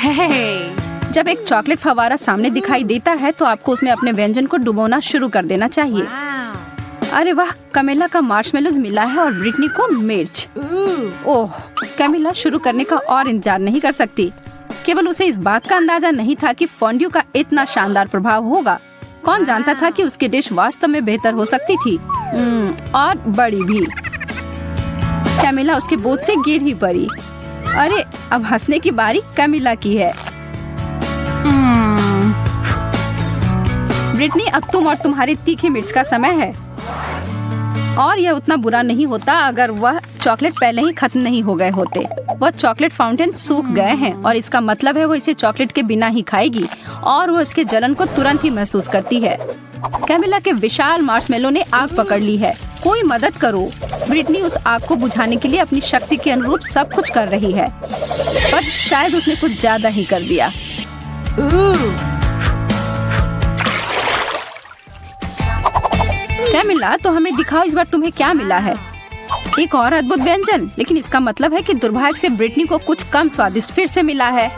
जब एक चॉकलेट फव्वारा सामने दिखाई देता है तो आपको उसमें अपने व्यंजन को डुबोना शुरू कर देना चाहिए। अरे वाह, कैमिला का मार्शमेलोज मिला है और ब्रिटनी को मिर्च। ओह, कैमिला शुरू करने का और इंतजार नहीं कर सकती। केवल उसे इस बात का अंदाजा नहीं था कि फोंड्यू का इतना शानदार प्रभाव होगा। कौन जानता था कि उसकी डिश वास्तव में बेहतर हो सकती थी, और बड़ी भी। कैमिला उसके बोझ से गिर ही पड़ी। अरे, अब हंसने की बारी कैमिला की है। ब्रिटनी, अब तुम और तुम्हारी तीखी मिर्च का समय है। और यह उतना बुरा नहीं होता अगर वह चॉकलेट पहले ही खत्म नहीं हो गए होते। वह चॉकलेट फाउंटेन सूख गए हैं और इसका मतलब है वो इसे चॉकलेट के बिना ही खाएगी और वो इसके जलन को तुरंत ही महसूस करती है। कैमिला के विशाल मार्शमेलो ने आग पकड़ ली है। कोई मदद करो। ब्रिटनी उस आग को बुझाने के लिए अपनी शक्ति के अनुरूप सब कुछ कर रही है, पर शायद उसने कुछ ज्यादा ही कर दिया। कैमिला, तो हमें दिखाओ इस बार तुम्हें क्या मिला है। एक और अद्भुत व्यंजन, लेकिन इसका मतलब है कि दुर्भाग्य से ब्रिटनी को कुछ कम स्वादिष्ट फिर से मिला है,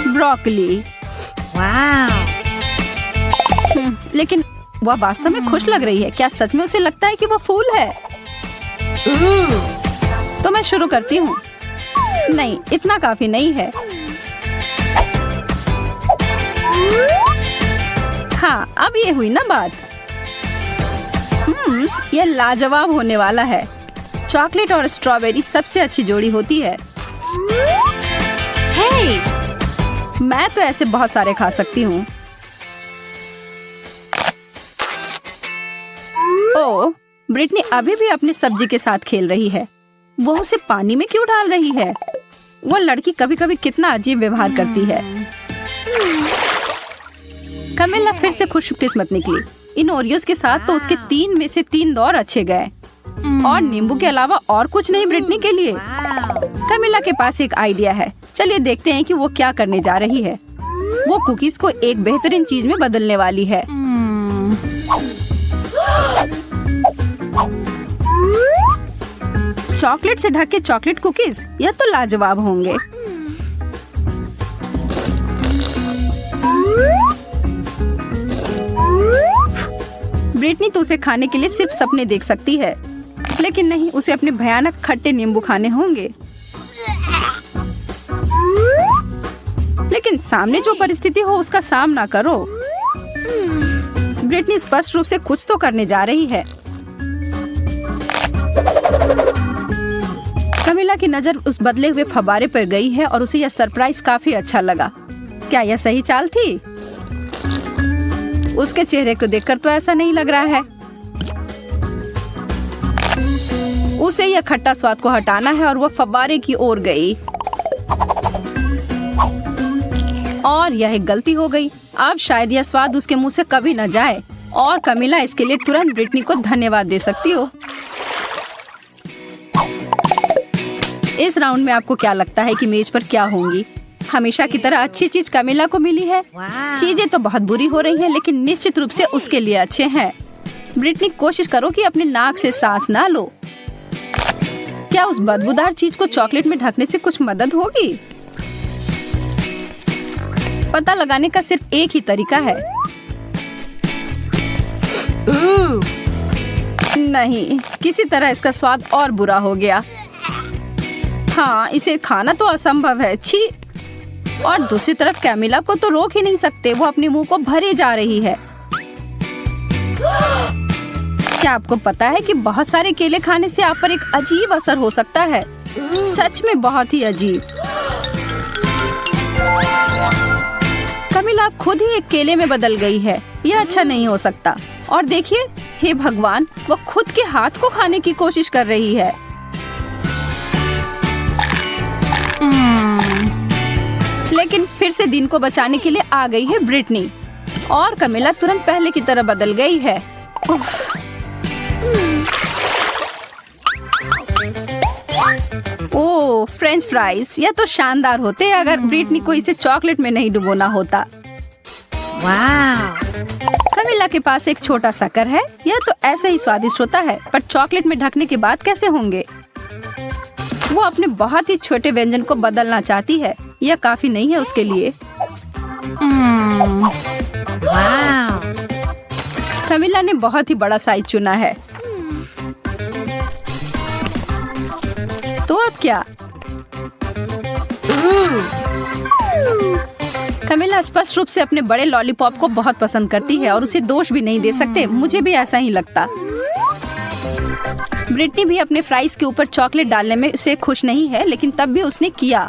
ब्रोकली। लेकिन वह वास्तव में खुश लग रही है। क्या सच में उसे लगता है कि वह फूल है? तो मैं शुरू करती हूँ। नहीं, इतना काफी नहीं है। हाँ, अब ये हुई ना बात। यह लाजवाब होने वाला है। चॉकलेट और स्ट्रॉबेरी सबसे अच्छी जोड़ी होती है। मैं तो ऐसे बहुत सारे खा सकती हूँ। ओह, ब्रिटनी अभी भी अपनी सब्जी के साथ खेल रही है। वो उसे पानी में क्यों डाल रही है? वो लड़की कभी कभी कितना अजीब व्यवहार करती है। कैमिला फिर से खुशकिस्मत निकली। इन ओरियोस के साथ तो उसके 3 में से 3 दौर अच्छे गए, और नींबू के अलावा और कुछ नहीं ब्रिटनी के लिए। कैमिला के पास एक आइडिया है। चलिए देखते हैं कि वो क्या करने जा रही है। वो कुकीज को एक बेहतरीन चीज में बदलने वाली है। चॉकलेट से ढके चॉकलेट कुकीज, यह तो लाजवाब होंगे। ब्रिटनी तो उसे खाने के लिए सिर्फ सपने देख सकती है, लेकिन नहीं, उसे अपने भयानक खट्टे नींबू खाने होंगे। लेकिन सामने जो परिस्थिति हो उसका सामना करो। ब्रिटनी स्पष्ट रूप से कुछ तो करने जा रही है। कैमिला की नजर उस बदले हुए फव्वारे पर गई है और उसे यह सरप्राइज काफी अच्छा लगा। क्या यह सही चाल थी? उसके चेहरे को देखकर तो ऐसा नहीं लग रहा है। उसे यह खट्टा स्वाद को हटाना है और वह फव्वारे की ओर गई, और यह एक गलती हो गई। अब शायद यह स्वाद उसके मुंह से कभी न जाए, और कैमिला इसके लिए तुरंत ब्रिटनी को धन्यवाद दे सकती हो। इस राउंड में आपको क्या लगता है कि मेज पर क्या होंगी? हमेशा की तरह अच्छी चीज कैमिला को मिली है। चीजें तो बहुत बुरी हो रही हैं, लेकिन निश्चित रूप से उसके लिए अच्छे हैं। ब्रिटनी, कोशिश करो कि अपने नाक से सांस ना लो। क्या उस बदबूदार चीज को चॉकलेट में ढकने से कुछ मदद होगी? पता लगाने का सिर्फ एक ही तरीका है। नहीं, किसी तरह इसका स्वाद और बुरा हो गया। हाँ, इसे खाना तो असंभव है। छी। और दूसरी तरफ कैमिला को तो रोक ही नहीं सकते, वो अपने मुंह को भरे जा रही है। क्या आपको पता है कि बहुत सारे केले खाने से आप पर एक अजीब असर हो सकता है? सच में बहुत ही अजीब। कैमिला अब खुद ही एक केले में बदल गई है। यह अच्छा नहीं हो सकता। और देखिए, हे भगवान, वो खुद के हाथ को खाने की कोशिश कर रही है। लेकिन फिर से दिन को बचाने के लिए आ गई है ब्रिटनी, और कैमिला तुरंत पहले की तरह बदल गई है। ओह, फ्रेंच फ्राइज, यह तो शानदार होते अगर ब्रिटनी को इसे चॉकलेट में नहीं डुबोना होता। कैमिला के पास एक छोटा शक्कर है। यह तो ऐसे ही स्वादिष्ट होता है, पर चॉकलेट में ढकने के बाद कैसे होंगे? वो अपने बहुत ही छोटे व्यंजन को बदलना चाहती है। यह काफी नहीं है उसके लिए। कमिला ने बहुत ही बड़ा साइज चुना है। तो अब क्या? कमिला स्पष्ट रूप से अपने बड़े लॉलीपॉप को बहुत पसंद करती है और उसे दोष भी नहीं दे सकते। मुझे भी ऐसा ही लगता। ब्रिटनी भी अपने फ्राइज के ऊपर चॉकलेट डालने में उसे खुश नहीं है, लेकिन तब भी उसने किया।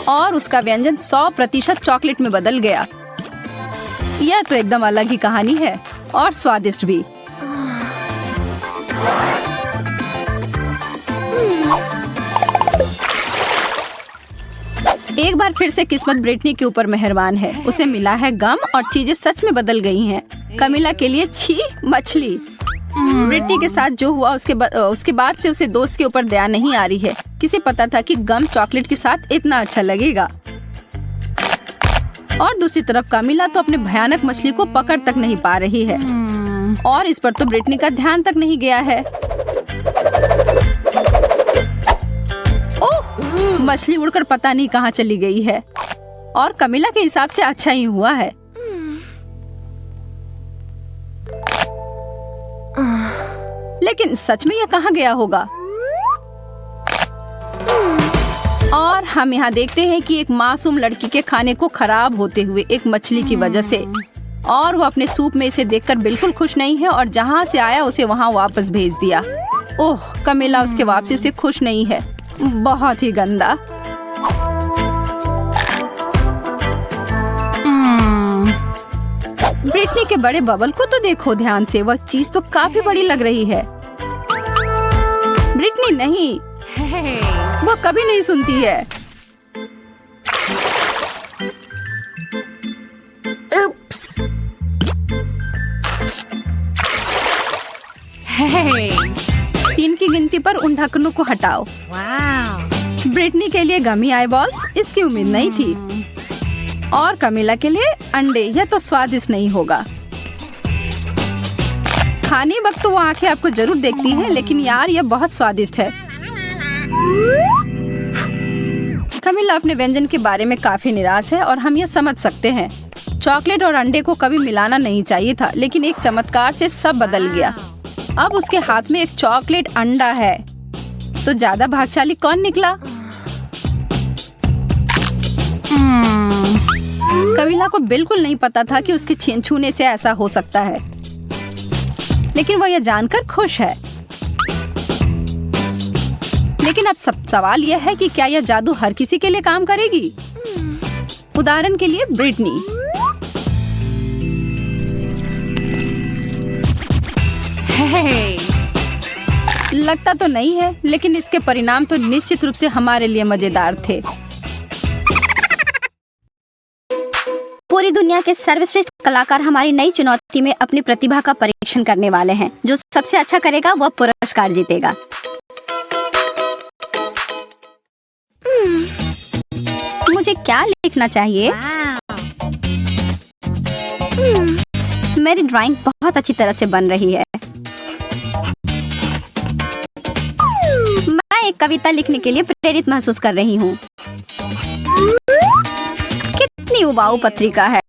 और उसका व्यंजन 100% चॉकलेट में बदल गया। यह तो एकदम अलग ही कहानी है और स्वादिष्ट भी। एक बार फिर से किस्मत ब्रिटनी के ऊपर मेहरबान है। उसे मिला है गम और चीजें सच में बदल गई हैं। कमिला के लिए छी मछली। ब्रिटनी के साथ जो हुआ उसके बाद से उसे दोस्त के ऊपर दया नहीं आ रही है। किसे पता था कि गम चॉकलेट के साथ इतना अच्छा लगेगा। और दूसरी तरफ कमिला तो अपने भयानक मछली को पकड़ तक नहीं पा रही है। और इस पर तो ब्रिटनी का ध्यान तक नहीं गया है। ओह, मछली उड़कर पता नहीं कहाँ चली गई है। और कमिला के हिसाब से अच्छा ही हुआ है। लेकिन सच में यह कहाँ गया होगा? और हम यहाँ देखते हैं कि एक मासूम लड़की के खाने को खराब होते हुए एक मछली की वजह से। और वो अपने सूप में इसे देखकर बिल्कुल खुश नहीं है और जहाँ से आया उसे वहाँ वापस भेज दिया। ओह, कमिला उसके वापसी से खुश नहीं है। बहुत ही गंदा। ब्रिटनी के बड़े बबल को तो देखो ध्यान से। वह चीज तो काफी बड़ी लग रही है। ब्रिटनी नहीं, वो कभी नहीं सुनती है। Oops. 3 की गिनती पर उन ढक्कनों को हटाओ। ब्रिटनी के लिए गमी आई बॉल्स, इसकी उम्मीद नहीं थी। और कमिला के लिए अंडे। यह तो स्वादिष्ट नहीं होगा। खाने वक्त तो वो आंखें आपको जरूर देखती हैं, लेकिन यार यह बहुत स्वादिष्ट है। कमिला अपने व्यंजन के बारे में काफी निराश है और हम यह समझ सकते हैं। चॉकलेट और अंडे को कभी मिलाना नहीं चाहिए था, लेकिन एक चमत्कार से सब बदल गया। अब उसके हाथ में एक चॉकलेट अंडा है। तो ज्यादा भाग्यशाली कौन निकला? कमिला को बिल्कुल नहीं पता था कि उसके छूने से ऐसा हो सकता है, लेकिन वह यह जानकर खुश है। लेकिन अब सवाल यह है कि क्या यह जादू हर किसी के लिए काम करेगी? उदाहरण के लिए ब्रिटनी। लगता तो नहीं है, लेकिन इसके परिणाम तो निश्चित रूप से हमारे लिए मजेदार थे। पूरी दुनिया के सर्वश्रेष्ठ कलाकार हमारी नई चुनौती में अपनी प्रतिभा का परीक्षण करने वाले हैं। जो सबसे अच्छा करेगा वह पुरस्कार जीतेगा। मुझे क्या लिखना चाहिए? मेरी ड्राइंग बहुत अच्छी तरह से बन रही है। मैं एक कविता लिखने के लिए प्रेरित महसूस कर रही हूँ। कितनी उबाऊ पत्रिका है।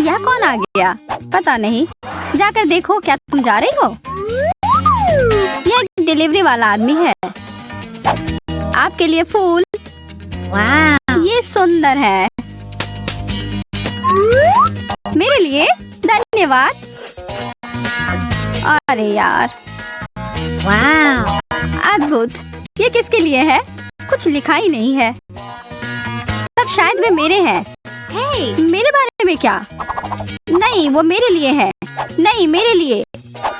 यह कौन आ गया? पता नहीं। जाकर देखो, क्या तुम जा रही हो? यह डिलीवरी वाला आदमी है। आपके लिए फूल। ये सुंदर है। मेरे लिए? धन्यवाद। अरे यार, अद्भुत। ये किसके लिए है? कुछ लिखा ही नहीं है। तब शायद वे मेरे हैं। मेरे बारे में क्या? नहीं, वो मेरे लिए है। नहीं, मेरे लिए।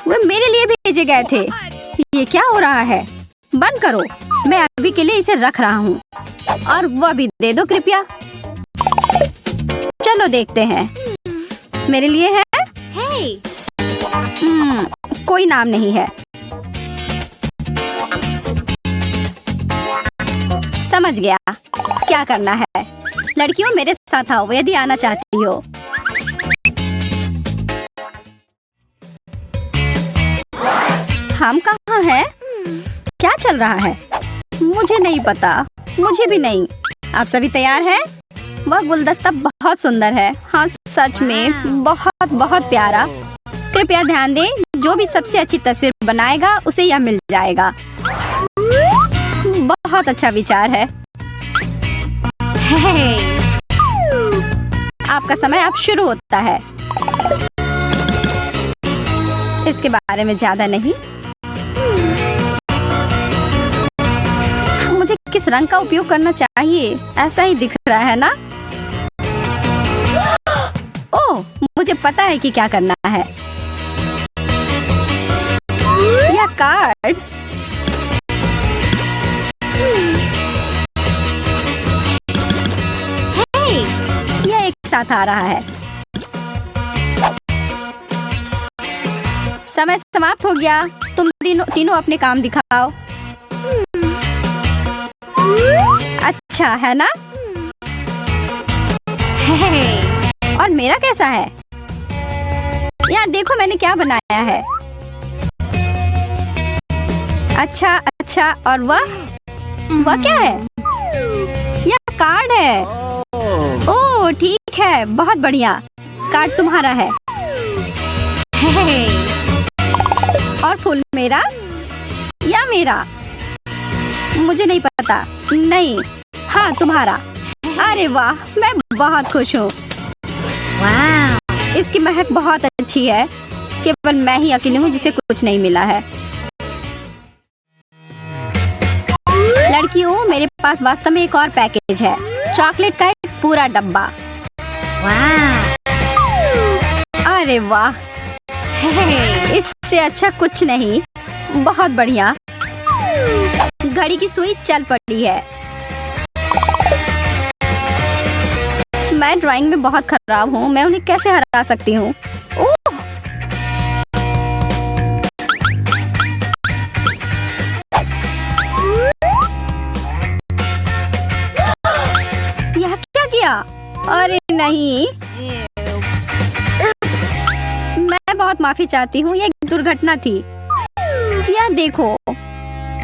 वो मेरे लिए भेजे गए थे। ये क्या हो रहा है? बंद करो। मैं अभी के लिए इसे रख रहा हूँ। और वह भी दे दो कृपया। चलो देखते हैं। मेरे लिए है? कोई नाम नहीं है। समझ गया क्या करना है। लड़कियों, मेरे साथ आओ यदि आना चाहती हो। हम कहाँ हैं? क्या चल रहा है? मुझे नहीं पता। मुझे भी नहीं। आप सभी तैयार हैं? वह गुलदस्ता बहुत सुंदर है। हाँ, सच में बहुत बहुत प्यारा। कृपया ध्यान दें, जो भी सबसे अच्छी तस्वीर बनाएगा उसे यह मिल जाएगा। बहुत अच्छा विचार है। आपका समय अब शुरू होता है। इसके बारे में ज्यादा नहीं। मुझे किस रंग का उपयोग करना चाहिए? ऐसा ही दिख रहा है ना? ओह, मुझे पता है कि क्या करना है। यह कार्ड यह एक साथ आ रहा है। समय समाप्त हो गया। तुम तीनों अपने काम दिखाओ। अच्छा है ना? और मेरा कैसा है? यहाँ देखो मैंने क्या बनाया है। अच्छा, और वह क्या है? यह कार्ड है। ओह ठीक है, बहुत बढ़िया। कार्ड तुम्हारा है। और फूल मेरा या मेरा? मुझे नहीं पता। नहीं, हाँ तुम्हारा। अरे वाह, मैं बहुत खुश हूँ। इसकी महक बहुत अच्छी है। केवल मैं ही अकेली हूँ जिसे कुछ नहीं मिला है। लड़कियों, मेरे पास वास्तव में एक और पैकेज है। चॉकलेट का एक पूरा डब्बा। अरे वाह, इससे अच्छा कुछ नहीं। बहुत बढ़िया। घड़ी की सुई चल पड़ी है। मैं ड्राइंग में बहुत खराब हूँ। मैं उन्हें कैसे हरा सकती हूँ? ओह, यह क्या किया? अरे नहीं, मैं बहुत माफी चाहती हूँ। यह एक दुर्घटना थी। यह देखो।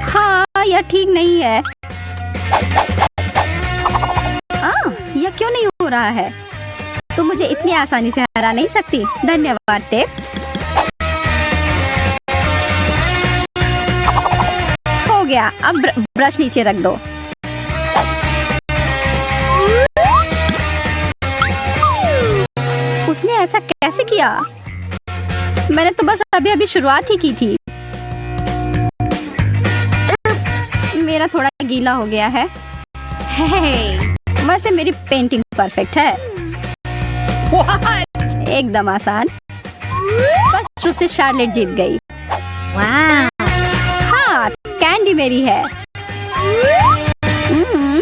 हाँ, यह ठीक नहीं है। यह क्यों नहीं हो रहा है? तुम मुझे इतनी आसानी से हरा नहीं सकती। धन्यवाद टेप। हो गया। अब ब्रश नीचे रख दो। उसने ऐसा कैसे किया? मैंने तो बस अभी शुरुआत ही की थी। मेरा थोड़ा गीला हो गया है। वैसे मेरी पेंटिंग परफेक्ट है। एकदम आसान। फर्स्ट रूप से शार्लेट जीत गई। हाँ, कैंडी मेरी है।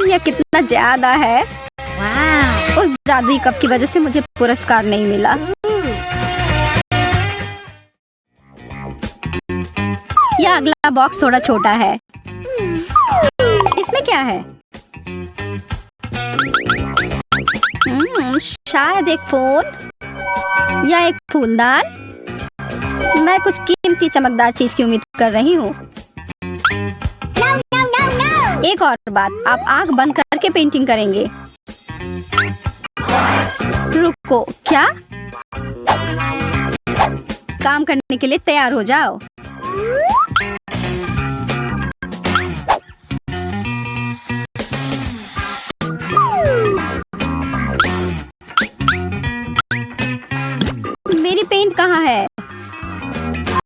यह कितना ज्यादा है। उस जादुई कप की वजह से मुझे पुरस्कार नहीं मिला। यह अगला बॉक्स थोड़ा छोटा है। इसमें क्या है? शायद एक फोन या एक फूलदान। मैं कुछ कीमती चमकदार चीज की उम्मीद कर रही हूँ। एक और बात, आप आंख बंद करके पेंटिंग करेंगे। रुको, क्या? काम करने के लिए तैयार हो जाओ। मेरी पेंट कहाँ है?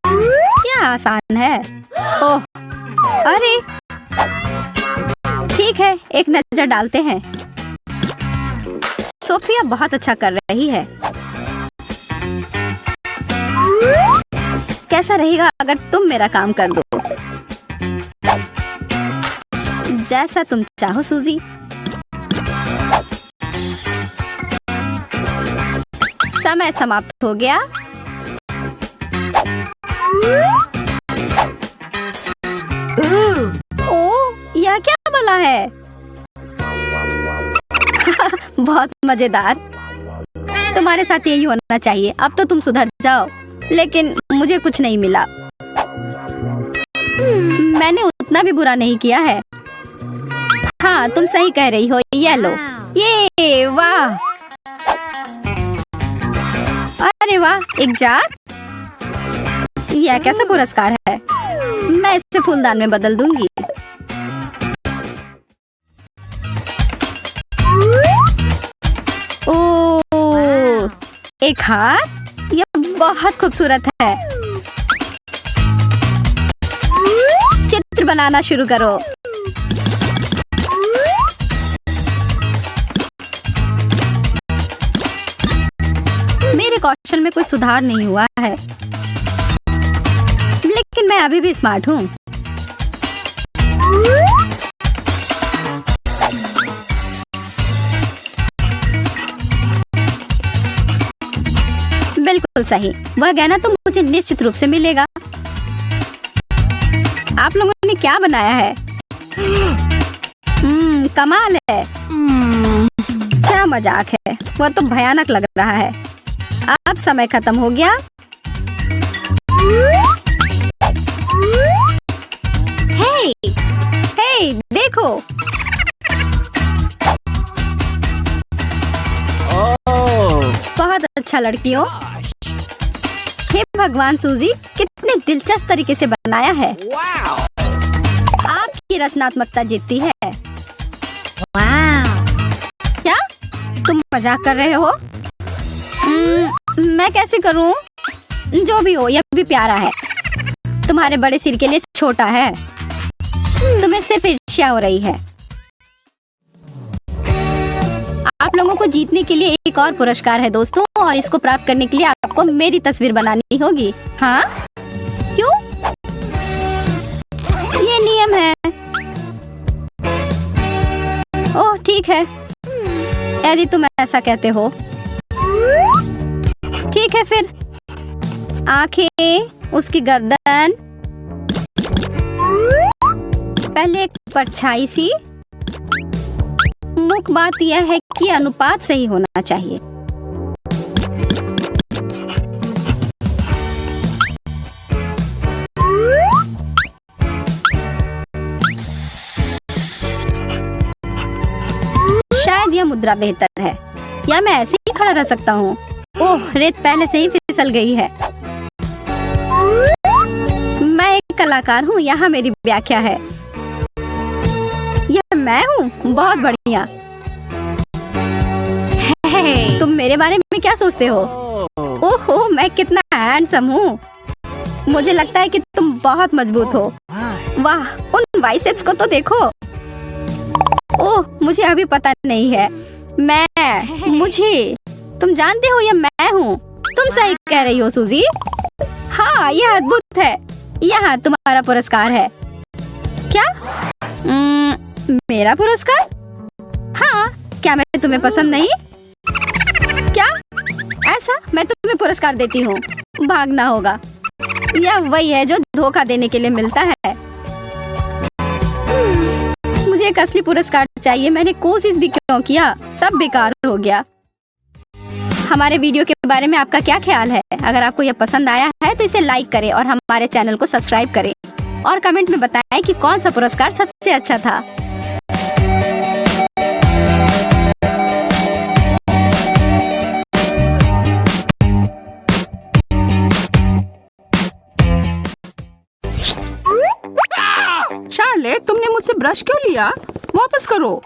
क्या आसान है। ओह, अरे ठीक है, एक नजर डालते हैं। सोफिया बहुत अच्छा कर रही है। कैसा रहेगा अगर तुम मेरा काम कर दो? जैसा तुम चाहो सूजी। समय समाप्त हो गया। ओह, यह क्या बला है? बहुत मजेदार। तुम्हारे साथ यही होना चाहिए। अब तो तुम सुधर जाओ। लेकिन मुझे कुछ नहीं मिला। मैंने उतना भी बुरा नहीं किया है। हाँ, तुम सही कह रही हो। ये लो। ये वाह, अरे वाह, एक जार। यह कैसा पुरस्कार है? मैं इसे फूलदान में बदल दूंगी। ओह, एक हार। यह बहुत खूबसूरत है। चित्र बनाना शुरू करो। मेरे कौशल में कोई सुधार नहीं हुआ है, लेकिन मैं अभी भी स्मार्ट हूँ। बिल्कुल सही। वह गहना तो मुझे निश्चित रूप से मिलेगा। आप लोगों ने क्या बनाया है? कमाल है। क्या मजाक है। वह तो भयानक लग रहा है। अब समय खत्म हो गया। हे, देखो। बहुत अच्छा लड़कियों। हे भगवान, सूजी कितने दिलचस्प तरीके से बनाया है। आपकी रचनात्मकता जीतती है। क्या तुम मजाक कर रहे हो? मैं कैसे करूं? जो भी हो, यह भी प्यारा है। तुम्हारे बड़े सिर के लिए छोटा है। तुम्हें सिर्फ ईर्ष्या हो रही है। आप लोगों को जीतने के लिए एक और पुरस्कार है दोस्तों, और इसको प्राप्त करने के लिए आपको मेरी तस्वीर बनानी होगी। हाँ, क्यों? ये नियम है। ओह, ठीक है, यदि तुम ऐसा कहते हो। ठीक है फिर। आंखें, उसकी गर्दन, पहले एक परछाई सी। मुख्य बात यह है कि अनुपात सही होना चाहिए। शायद यह मुद्रा बेहतर है, या मैं ऐसे ही खड़ा रह सकता हूँ। ओह, रेत पहले से ही फिसल गई है। मैं एक कलाकार हूँ, यहाँ मेरी व्याख्या है। यह मैं हूँ। बहुत बढ़िया। तुम मेरे बारे में क्या सोचते हो? ओहो, मैं कितना हैंडसम हूँ। मुझे लगता है कि तुम बहुत मजबूत हो। वाह, उन बाइसेप्स को तो देखो। ओह, मुझे अभी पता नहीं है। मुझे तुम जानते हो, यह मैं हूँ। तुम सही कह रही हो सूजी। हाँ, यह अद्भुत है। यहाँ तुम्हारा पुरस्कार है। क्या? मेरा पुरस्कार? हाँ, क्या मैं तुम्हें पसंद नहीं? क्या? ऐसा? मैं तुम्हें पुरस्कार देती हूँ। भागना होगा। यह वही है जो धोखा देने के लिए मिलता है। मुझे एक असली पुरस्कार चाहिए। मैंने कोशिश भी क्यों किया, सब बेकार हो गया। हमारे वीडियो के बारे में आपका क्या ख्याल है? अगर आपको यह पसंद आया है तो इसे लाइक करें और हमारे चैनल को सब्सक्राइब करें, और कमेंट में बताएं कि कौन सा पुरस्कार सबसे अच्छा था। शार्लेट, तुमने मुझसे ब्रश क्यों लिया? वापस करो।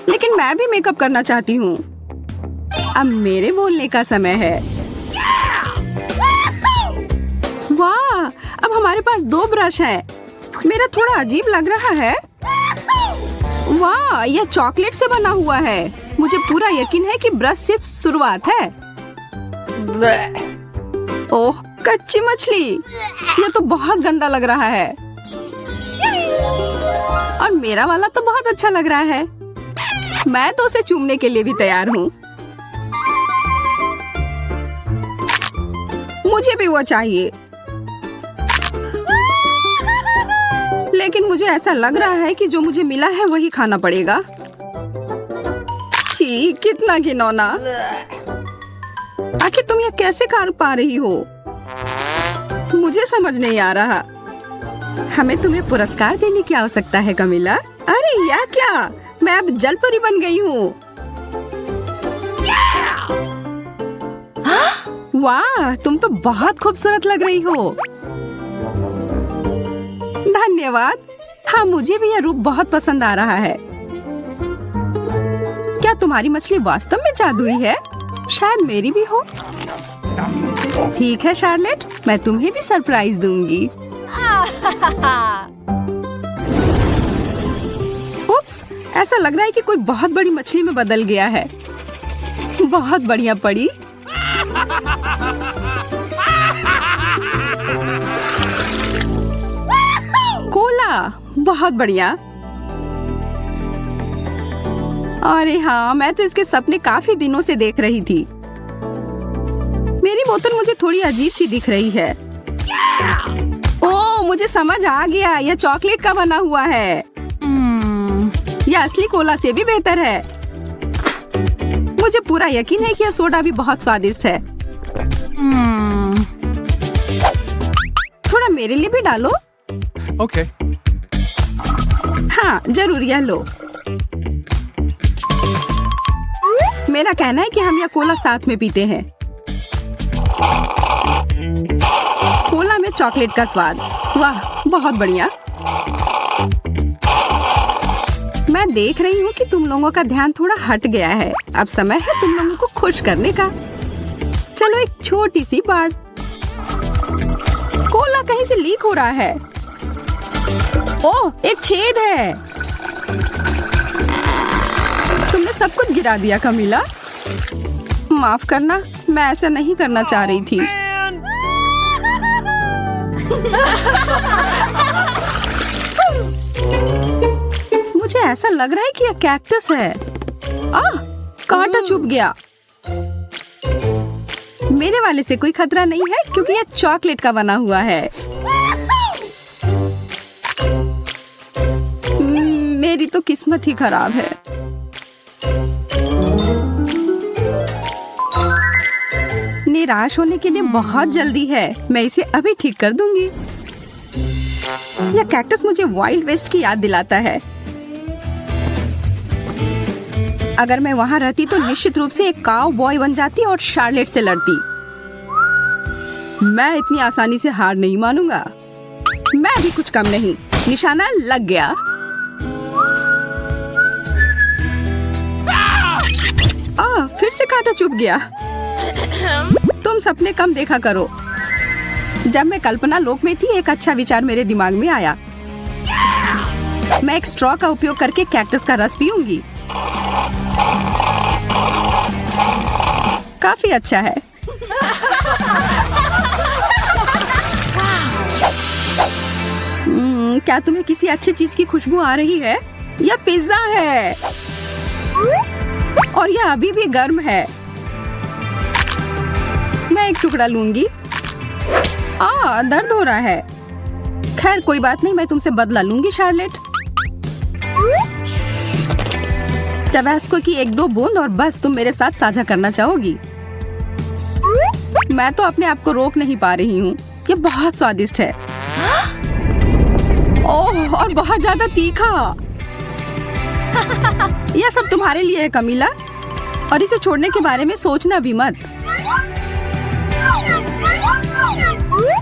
लेकिन मैं भी मेकअप करना चाहती हूँ। अब मेरे बोलने का समय है। वाह, अब हमारे पास 2 ब्रश हैं। मेरा थोड़ा अजीब लग रहा है। वाह, यह चॉकलेट से बना हुआ है। मुझे पूरा यकीन है कि ब्रश सिर्फ शुरुआत है। ओह, कच्ची मछली। यह तो बहुत गंदा लग रहा है। और मेरा वाला तो बहुत अच्छा लग रहा है। मैं तो उसे चूमने के लिए भी तैयार हूँ। मुझे भी वो चाहिए। लेकिन मुझे ऐसा लग रहा है कि जो मुझे मिला है वही खाना पड़ेगा। छी, कितना घिनौना। आखिर तुम यह कैसे कर पा रही हो? मुझे समझ नहीं आ रहा। हमें तुम्हें पुरस्कार देने की आवश्यकता है कमिला। अरे यह क्या, मैं अब जल परी बन गई हूँ। वाह, तुम तो बहुत खूबसूरत लग रही हो। धन्यवाद। हाँ, मुझे भी यह रूप बहुत पसंद आ रहा है। क्या तुम्हारी मछली वास्तव में जादुई है? शायद मेरी भी हो। ठीक है शार्लेट, मैं तुम्हें भी सरप्राइज दूंगी। उप्स, ऐसा लग रहा है कि कोई बहुत बड़ी मछली में बदल गया है। बहुत बढ़िया पड़ी। कोला, बहुत बढ़िया। अरे हाँ, मैं तो इसके सपने काफी दिनों से देख रही थी। मेरी बोतल मुझे थोड़ी अजीब सी दिख रही है। ओह, मुझे समझ आ गया, यह चॉकलेट का बना हुआ है। यह असली कोला से भी बेहतर है। मुझे पूरा यकीन है कि यह सोडा भी बहुत स्वादिष्ट है। थोड़ा मेरे लिए भी डालो। ओके। हाँ जरूर, यह लो। मेरा कहना है कि हम यह कोला साथ में पीते हैं। कोला में चॉकलेट का स्वाद, वाह बहुत बढ़िया। मैं देख रही हूँ कि तुम लोगों का ध्यान थोड़ा हट गया है। अब समय है तुम लोगों को खुश करने का। चलो एक छोटी सी बात। कोला कहीं से लीक हो रहा है। ओह, एक छेद है। तुमने सब कुछ गिरा दिया कमिला। माफ करना, मैं ऐसा नहीं करना चाह रही थी। मुझे ऐसा लग रहा है कि यह कैक्टस है। कांटा चुभ गया। मेरे वाले से कोई खतरा नहीं है क्योंकि यह चॉकलेट का बना हुआ है। मेरी तो किस्मत ही खराब है। निराश होने के लिए बहुत जल्दी है। मैं इसे अभी ठीक कर दूंगी। यह कैक्टस मुझे वाइल्ड वेस्ट की याद दिलाता है। अगर मैं वहां रहती तो निश्चित रूप से एक काउ बॉय बन जाती और शार्लेट से लड़ती। मैं इतनी आसानी से हार नहीं मानूंगा। मैं भी कुछ कम नहीं। निशाना लग गया। फिर से कांटा चुभ गया। तुम सपने कम देखा करो। जब मैं कल्पना लोक में थी, एक अच्छा विचार मेरे दिमाग में आया। मैं एक स्ट्रॉ का उपयोग करके कैक्टस का रस पीऊंगी। काफी अच्छा है। क्या तुम्हें किसी अच्छी चीज की खुशबू आ रही है? यह पिज्जा है और यह अभी भी गर्म है। मैं एक टुकड़ा लूंगी। दर्द हो रहा है। खैर कोई बात नहीं, मैं तुमसे बदला लूंगी शार्लेट। टबैस्को की एक दो बूंद और बस तुम मेरे साथ साझा करना चाहोगी। मैं तो अपने आप को रोक नहीं पा रही हूँ। ये बहुत स्वादिष्ट है। ओह, और बहुत ज्यादा तीखा। यह सब तुम्हारे लिए है कमिला, और इसे छोड़ने के बारे में सोचना भी मत।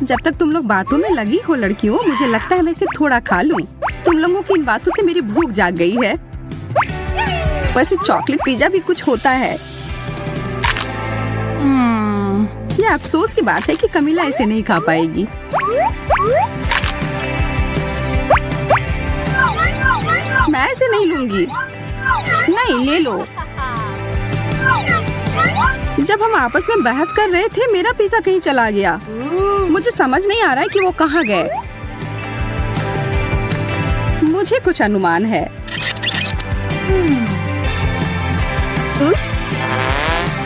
जब तक तुम लोग बातों में लगी हो लड़कियों, मुझे लगता है मैं इसे थोड़ा खा लूं। तुम लोगों की इन बातों से मेरी भूख जाग गई है। वैसे चॉकलेट पिज्जा भी कुछ होता है। यह अफसोस की बात है कि कमिला इसे नहीं खा पाएगी। मैं इसे नहीं लूंगी। नहीं, ले लो। जब हम आपस में बहस कर रहे थे, मेरा पिज्जा कहीं चला गया। मुझे समझ नहीं आ रहा है कि वो कहाँ गए। मुझे कुछ अनुमान है।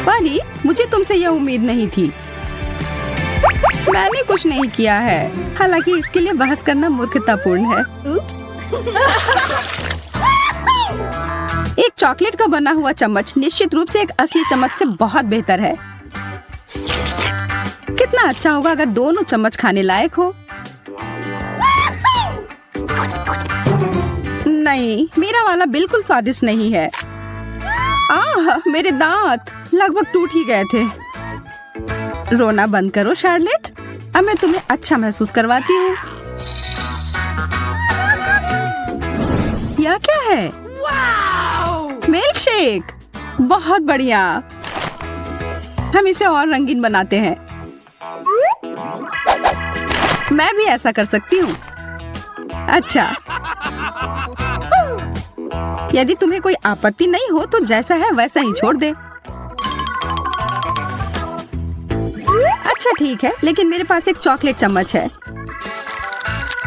परी, मुझे तुमसे यह उम्मीद नहीं थी। मैंने कुछ नहीं किया है, हालांकि इसके लिए बहस करना मूर्खतापूर्ण है। एक चॉकलेट का बना हुआ चम्मच निश्चित रूप से एक असली चम्मच से बहुत बेहतर है। कितना अच्छा होगा अगर दोनों चम्मच खाने लायक हो। नहीं, मेरा वाला बिल्कुल स्वादिष्ट नहीं है। आह, मेरे दांत लगभग टूट ही गए थे। रोना बंद करो शार्लेट, अब मैं तुम्हें अच्छा महसूस करवाती हूँ। यह क्या है? मिल्क शेक, बहुत बढ़िया। हम इसे और रंगीन बनाते हैं। मैं भी ऐसा कर सकती हूँ। अच्छा, यदि तुम्हें कोई आपत्ति नहीं हो तो जैसा है वैसा ही छोड़ दे। अच्छा ठीक है, लेकिन मेरे पास एक चॉकलेट चम्मच है।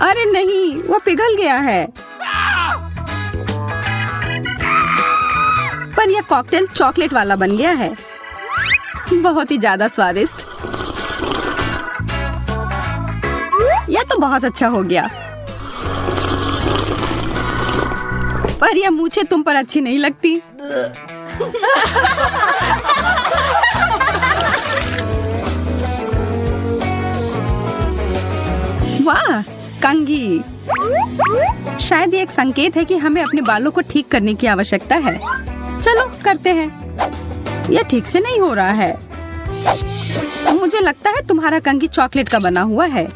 अरे नहीं, वो पिघल गया है। पर यह कॉकटेल चॉकलेट वाला बन गया है। बहुत ही ज्यादा स्वादिष्ट। यह तो बहुत अच्छा हो गया। पर यह मूछें तुम पर अच्छी नहीं लगती। वाह, कंघी। शायद ये एक संकेत है कि हमें अपने बालों को ठीक करने की आवश्यकता है। चलो करते हैं। यह ठीक से नहीं हो रहा है। मुझे लगता है तुम्हारा कंघी चॉकलेट का बना हुआ है।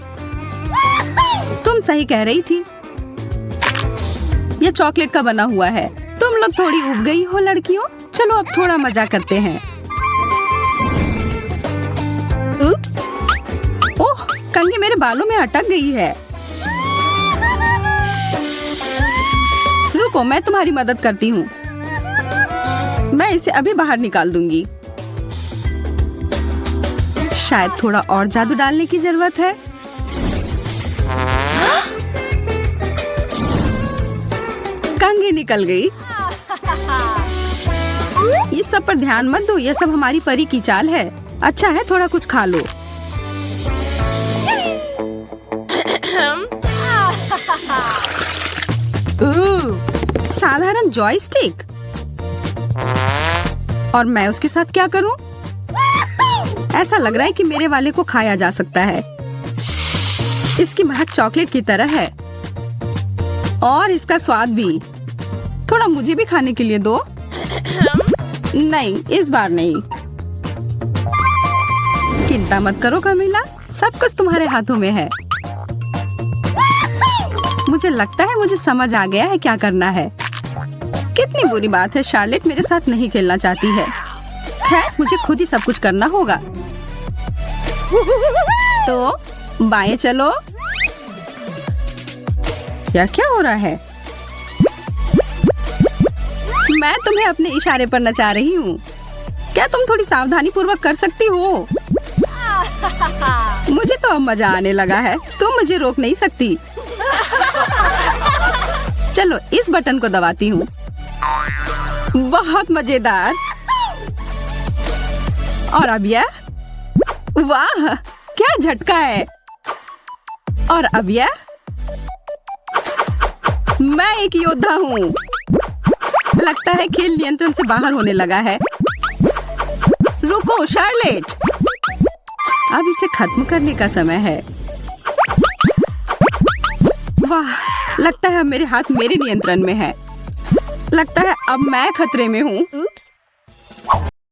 तुम सही कह रही थी, यह चॉकलेट का बना हुआ है। तुम लोग थोड़ी उब गई हो लड़कियों। चलो अब थोड़ा मजा करते हैं। उप्स, ओह, कंघी मेरे बालों में अटक गई है। रुको, मैं तुम्हारी मदद करती हूँ। मैं इसे अभी बाहर निकाल दूंगी। शायद थोड़ा और जादू डालने की जरूरत है। कंघी निकल गई। ये सब पर ध्यान मत दो, ये सब हमारी परी की चाल है। अच्छा है, थोड़ा कुछ खा लो। साधारण जॉयस्टिक, और मैं उसके साथ क्या करूं? ऐसा लग रहा है कि मेरे वाले को खाया जा सकता है। इसकी महक चॉकलेट की तरह है और इसका स्वाद भी। थोड़ा मुझे भी खाने के लिए दो। नहीं, इस बार नहीं। चिंता मत करो कमीला, सब कुछ तुम्हारे हाथों में है। मुझे लगता है मुझे समझ आ गया है क्या करना है। कितनी बुरी बात है, शार्लेट मेरे साथ नहीं खेलना चाहती है। खैर, मुझे खुद ही सब कुछ करना होगा। तो बाएं चलो। यह क्या हो रहा है? मैं तुम्हें अपने इशारे पर नचा रही हूँ। क्या तुम थोड़ी सावधानी पूर्वक कर सकती हो? मुझे तो अब मजा आने लगा है। तुम मुझे रोक नहीं सकती। चलो इस बटन को दबाती हूँ। बहुत मजेदार। और अब यह, वाह क्या झटका है। और अब यह, मैं एक योद्धा हूँ। लगता है खेल नियंत्रण से बाहर होने लगा है। रुको शार्लेट, अब इसे खत्म करने का समय है। वाह, लगता है अब मेरे हाथ मेरे नियंत्रण में है। लगता है अब मैं खतरे में हूँ।